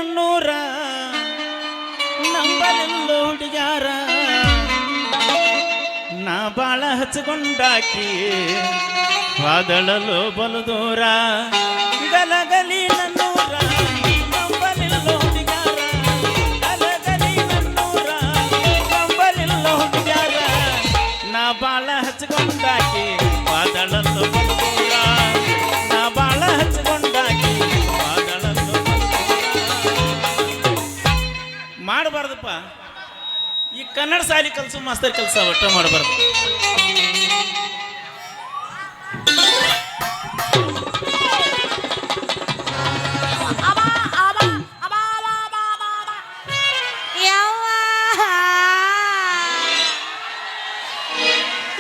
ನನ್ನೂರ ನಂಬಲಿಲ್ಲ ಹುಡುಗ್ಯಾರ ನಾ ಬಾಳ ಹಚ್ಕೊಂಡಾಕಿ ವಾದಳಲು ಬಲು ದೂರ ಗಲಗಲಿ ನನ್ನೂರ ನಂಬಲಿಲ್ಲ ಹುಡುಗ್ಯಾರ ಗಲಗಲಿ ನನ್ನೂರ ನಂಬಲಿಲ್ಲ ಹುಡುಗ್ಯಾರ ನಾ ಬಾಳ ಹಚ್ಕೊಂಡಾಕಿ ವಾದಳಲು ಬಲು ದೂರ ನಾ ಬಾಳ ಹಚ್ಕೊಂಡಾಕಿ ವಾದಳಲು ಮಾಡಬಾರ್ದಪ್ಪ ಈ ಕನ್ನಡ ಸಾಲಿ ಕಲ್ಸು ಮಾಸ್ತರ್ ಕೆಲಸ ಒಟ್ಟ ಮಾಡಬಾರ್ದು.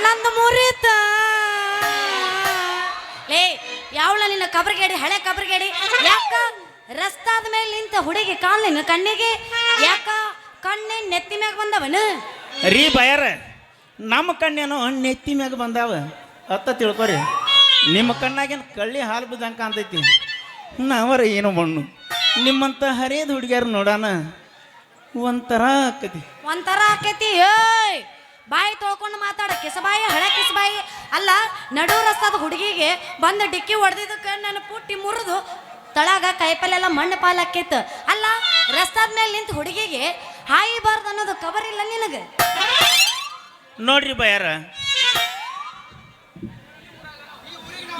ನಂದು ಮುರಿತ ಲೇ ಯಾವಳ ನಿನ್ನ ಕಬ್ರಗೇಡಿ ಹಳೆ ಕಬ್ರಗೇಡಿ ಯಾಕ ರಸ್ತಾದ ಮೇಲೆ ನಿಂತ ಹುಡುಗಿ ಕಾಣ್ಲಿನ ಕಣ್ಣಿಗೆ ಯಾಕ ಕಣ್ಣೆ ನೆತ್ತಿ ಮ್ಯಾಗ ಬಂದವನ ರೀ ಬಯರ ನಮ್ಮ ಕಣ್ಣೇನೋ ನೆತ್ತಿ ಮ್ಯಾಗ ಬಂದಾವ ಅತ್ತ ತಿಳ್ಕೊರಿ. ನಿಮ್ಮ ಕಣ್ಣಾಗೇನು ಕಳ್ಳಿ ಹಾಲು ಬಿದ್ದಂಗೆ ಕಾಣ್ತೈತಿ. ನಾವರ ಏನು ಮಣ್ಣು ನಿಮ್ಮಂತ ಹರಿಯದ ಹುಡುಗಿಯಾರ ನೋಡೋಣ ಒಂಥರ ಆಕೈತಿ. ಏಯ್ ಬಾಯಿ ತೊಳ್ಕೊಂಡು ಮಾತಾಡ ಕಿಸಬಾಯಿ ಹಳೆ ಕಿಸಬಾಯಿ ಅಲ್ಲ. ನಡು ರಸ್ತಾದ ಹುಡುಗಿಗೆ ಬಂದ ಡಿಕ್ಕಿ ಹೊಡೆದಿದ್ದಕ್ಕೆ ನನ್ನ ಪುಟ್ಟಿ ಮುರಿದು ತಳಗ ಕೈಪಲ್ಲೆಲ್ಲ ಮಣ್ಣು ಪಾಲಾಕೈತ. ಅಲ್ಲ ರಸ್ತಾದ ಮೇಲೆ ನಿಂತ ಹುಡುಗಿಗೆ ಹಾಯಿಬಾರ್ದು ಅನ್ನೋದು ಕಬರ್ ಇಲ್ಲ ನಿನಗೆ. ನೋಡ್ರಿ ಬಯ್ಯಾರ,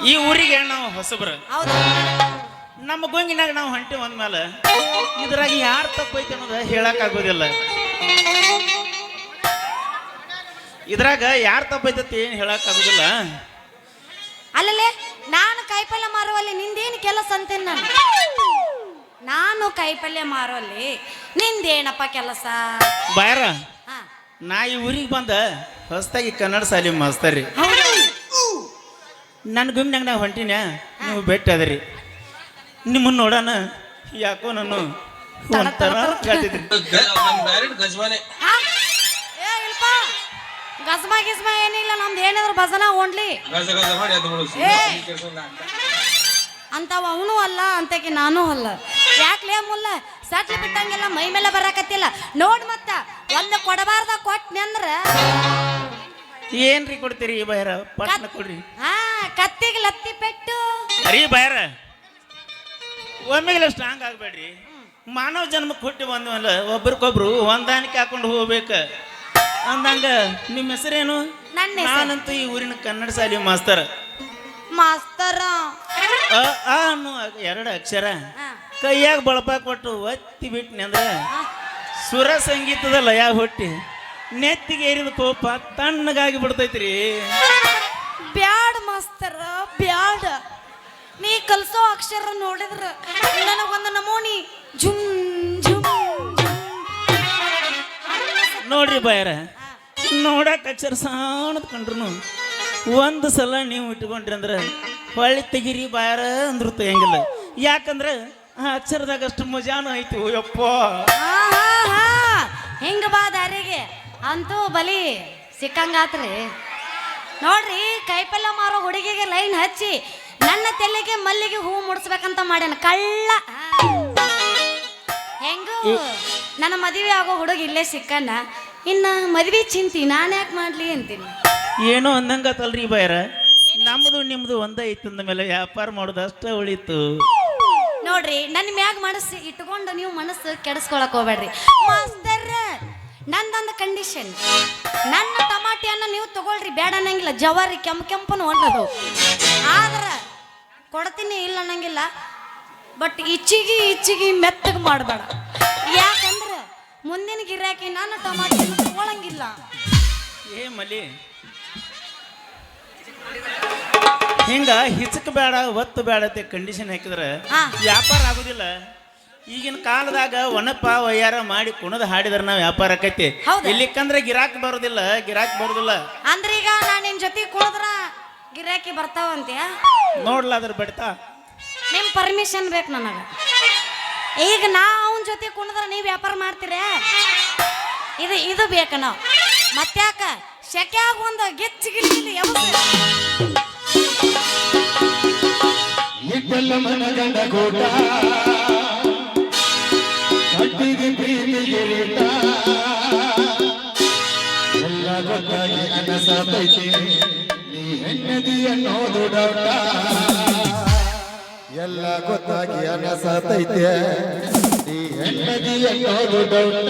ಈ ಊರಿಗೆ ನಾವು ಹೊಸಬ್ರು. ಹೌದಾ? ನಮ್ಮ ಗೊಂಗಿನಾಗ ನಾವು ಹೊಂಟಿ ಒಂದ್ಮೇಲೆ ಇದ್ರಾಗ ಯಾರು ತಪ್ಪೈತೆ ಅನ್ನೋದು ಹೇಳಕ್ ಆಗೋದಿಲ್ಲ. ಇದ್ರಾಗ ಯಾರು ತಪ್ಪೈತತಿ ಏನು ಹೇಳಕ್ ಆಗೋದಿಲ್ಲ. ಅಲ್ಲಲ್ಲೇ ನಾನು ಕಾಯಿಪಲ್ಯ ಮಾರುವಲ್ಲಿ ನಿಂದೇನು ಕೆಲಸ ಅಂತೇನೆ. ನಾನು ಕಾಯಿಪಲ್ಯ ಮಾರುವಲ್ಲಿ ನಿಂದೇನಪ್ಪ ಕೆಲಸ? ಬಾಯರ ನಾ ಈ ಊರಿಗೆ ಬಂದ ಹೊಸದಾಗಿ ಕನ್ನಡ ಶಾಲಿ ಮಾಸ್ತರಿ. ನನ್ನ ಗುಮ್ನಾಗ ನಾ ಹೊಂಟಿನ ನೀವು ಭೇಟಿ ಅದರಿ. ನಿಮ್ಮನ್ನ ನೋಡೋಣ ಯಾಕೋ ನಾನು ಒಂಥರ ಗಜ್ಮಾ ಗಿಸ್ಮಾ ಏನಿಲ್ಲ, ನಮ್ದು ಏನಾದ್ರು ಭಜನಾ ಓಣ್ಲಿ ಅಂತಾವ. ಅವನು ಅಲ್ಲ ಅಂತಕ್ಕೆ ನಾನು ಅಲ್ಲ. ಯಾಕ್ಲೇ ಮುಲ್ಲ ಸಟ್ಲಿ ಬಿಟ್ಟಂಗೆಲ್ಲ ಮೈ ಮೇಲೆ ಬರಾಕತ್ತಿಲ್ಲ ನೋಡ್. ಮತ್ತ ಒಂದು ಕೊಡಬಾರ್ದ ಕೊಟ್ನಿ ಅಂದ್ರ ಏನ್ರಿ ಕೊಡ್ತೀರಿ ಬೈರ? ಪಟ್ನ ಕೊಡ್ರಿ. ಕತ್ತಿಗೆ ಲತ್ತಿ ಪೆಟ್ಟು ಅರಿ ಬೈರ, ಒಮ್ಮೆಗೆಲ್ಲ ಸ್ಟ್ರಾಂಗ್ ಆಗ್ಬೇಡ್ರಿ. ಮಾನವ ಜನ್ಮಕ್ಕೆ ಹುಟ್ಟಿ ಬಂದವಲ್ಲ, ಒಬ್ರಿಗೊಬ್ರು ಹೊಂದಾಣಿಕೆ ಹಾಕೊಂಡು ಹೋಗ್ಬೇಕು ಅಂದಂಗ. ನಿಮ್ಮ ಹೆಸರೇನು? ನಾನಂತೂ ಈ ಊರಿನ ಕನ್ನಡ ಶಾಲಿ ಮಾಸ್ತರ್. ಮಾಸ್ತರ ಅನ್ನೋ ಎರಡು ಅಕ್ಷರ ಕೈಯಾಗ ಬಳಪ ಕೊಟ್ಟು ಒತ್ತಿ ಬಿಟ್ನಿ ಅಂದ್ರೆ ಸುರ ಸಂಗೀತದ ಲಯ ಹುಟ್ಟಿ ನೆತ್ತಿಗೆ ಏರಿದ ಕೋಪ ತಣ್ಣಗಾಗಿ ಬಿಡ್ತೈತ್ರಿ. ಬ್ಯಾಡ ಮಾಸ್ತರ ಬ್ಯಾಡ. ನೀ ಕಲ್ಸೋ ಅಕ್ಷರ ನೋಡಿದ್ರ ನನಗೊಂದು ನಮೂನಿ ಝುಮ್ ಝುಮ್ ನೋಡ್ರಿ ಬಾಯರ, ನೋಡಕ್ ಅಕ್ಷರ ಸಾಣದ್ ಕಂಡ್ರು ಒಂದು ಸಲ ನೀವು ಇಟ್ಕೊಂಡ್ರಿ ಅಂದ್ರೆ ಹೊಳ್ಳಿ ತೆಗಿರಿ ಬಾಯರ ಅಂದ್ರು ತೆಗಿಯಂಗಿಲ್ಲ. ಯಾಕಂದ್ರೆ ಆ ಅಕ್ಷರದಾಗ ಅಷ್ಟು ಮಜಾನು ಐತಿ. ಯಪ್ಪ ಹೆಂಗ ಬಾ ದಾರಿಗೆ ಅಂತೂ ಬಲಿ ಸಿಕ್ಕಂಗಾತ್ರಿ. ನೋಡ್ರಿ ಕೈಪಲ್ಯ ಮಾರೋ ಹುಡುಗಿಗೆ ಲೈನ್ ಹಚ್ಚಿ ನನ್ನ ತೆಲೆಗೆ ಮಲ್ಲಿಗೆ ಹೂ ಮುಡಿಸ್ಬೇಕಂತ ಮಾಡ್ಯಾನ ಕಳ್ಳ. ಹೆಂಗು ನನ್ನ ಮದುವೆ ಆಗೋ ಹುಡುಗಿ ಇಲ್ಲೇ ಸಿಕ್ಕಣ್ಣ. ಇನ್ನ ಮದ್ವೆ ಚಿಂತಿ ನಾನು ಯಾಕೆ ಮಾಡ್ಲಿ ಅಂತೀನಿ. ಏನೋ ಅಂದಂಗತ್ತಲ್ರಿ ಬಾಯರ, ನಮ್ದು ನಿಮ್ದು ಒಂದೇ ಐತಂದ ಮೇಲೆ ವ್ಯಾಪಾರ ಮಾಡೋದು ಅಷ್ಟ ಉಳಿತು. ನೋಡ್ರಿ ನನ್ನ ಮ್ಯಾಗ ಮನಸ್ಸು ಇಟ್ಕೊಂಡು ನೀವು ಮನಸ್ಸು ಕೆಡಿಸ್ಕೊಳಕ್ ಹೋಗ್ಬೇಡ್ರಿ ಮಾಸ್ತರ್. ನಂದೊಂದು ಕಂಡೀಷನ್, ನನ್ನ ಟಮಾಟಿಯನ್ನ ನೀವು ತಗೊಳ್ರಿ ಬೇಡ ಅನ್ನಂಗಿಲ್ಲ. ಜವಾರಿ ಕೆಂಪನು ಹೊಂಟದು ಆದ್ರ ಕೊಡ್ತೀನಿ ಇಲ್ಲ ಅನ್ನಂಗಿಲ್ಲ. ಬಟ್ ಇಚ್ಚಿಗೆ ಮೆತ್ತಗೆ ಮಾಡಬೇಡ. ಯಾಕಂದ್ರೆ ಮುಂದಿನ ಗಿರಾಕಿ ನನ್ನ ಟಮಾಟಿಯನ್ನು ತಗೊಳಂಗಿಲ್ಲ. ಏ ಮಲಿ ಹಿಂಗ ಹಿಚಕ್ ಬೇಡ ಒತ್ತು ಬೇಡತ್ತೆ ಕಂಡೀಷನ್ ಹಾಕಿದ್ರೆ ವ್ಯಾಪಾರ ಆಗುದಿಲ್ಲ. ಈಗಿನ ಕಾಲದಾಗ ಒಣಪ್ಪ ವಯ್ಯಾರ ಮಾಡಿ ಕುಣದ ಹಾಡಿದ್ರ ನಾವು ವ್ಯಾಪಾರ ಆಕೈತಿ. ಇಲ್ಲಿಕ್ಕಂದ್ರೆ ಗಿರಾಕಿ ಬರೋದಿಲ್ಲ ಅಂದ್ರೆ ಈಗ ನಾನು ನಿನ್ ಜೊತೆ ಕುಣದ್ರ ಗಿರಾಕಿ ಬರ್ತಾವಂತ್ಯ ನೋಡ್ಲ ಅದ್ರ ಬಿಡ್ತಾ. ನಿಮ್ ಪರ್ಮಿಷನ್ ಬೇಕು ನನಗ. ಈಗ ನಾ ಅವನ ಜೊತೆ ಕುಣದ್ರ ನೀವ್ ವ್ಯಾಪಾರ ಮಾಡ್ತೀರ? ಇದು ಬೇಕ ನಾವು. ಮತ್ತ್ಯಾಕ ಶೆಕ್ಯಾಗ ಒಂದು ಗೆಚ್ಚಿಗಿಲ್ಲಿ ಮನಗಂಡ ಕೋಟ ಹಾಕೈತಿ ಪ್ರೀತಿ ಗಿರೀಟ ಎಲ್ಲ ಗೊತ್ತಾಗಿ ಅನಸಾತೈತಿ ನೀ ಹೆಣ್ಣದಿ ಅನ್ನೋದು ಡೌಟ ಎಲ್ಲ ಗೊತ್ತಾಗಿ ಅನಸಾತೈತೆ ನೀ ಹೆಣ್ಣದಿ ಅನ್ನೋದು ಡೌಟ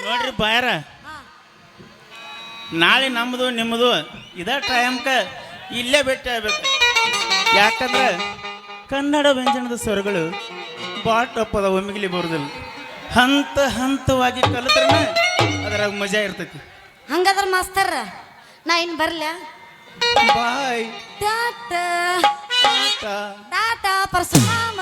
ನೋಡ್ರಿ ಬಾಯರ ನಾಳೆ ನಮ್ಮದು ನಿಮ್ಮದು ಇದ ಟೈಮ್ಕ ಇಲ್ಲೇ ಭೇಟಿ ಆಗ್ಬೇಕು ಯಾಕಂದ್ರೆ ಕನ್ನಡ ವ್ಯಂಜನದ ಸ್ವರಗಳು ಬಾಟಪ್ಪದ ಒಮ್ಮಿಗ್ಲಿ ಬರುದಿಲ್ಲ ಹಂತ ಹಂತವಾಗಿ ಕಲಿತ್ರನ ಅದರಾಗ ಮಜಾ ಇರ್ತೈತಿ ಹಂಗಾದ್ರ ಮಾಸ್ತರ್ ನಾ ಇನ್ ಬರ್ಲ ಬಾಯ್ ಟಾಟಾ ಟಾಟಾ ಟಾಟಾ ಪರಶುರಾಮ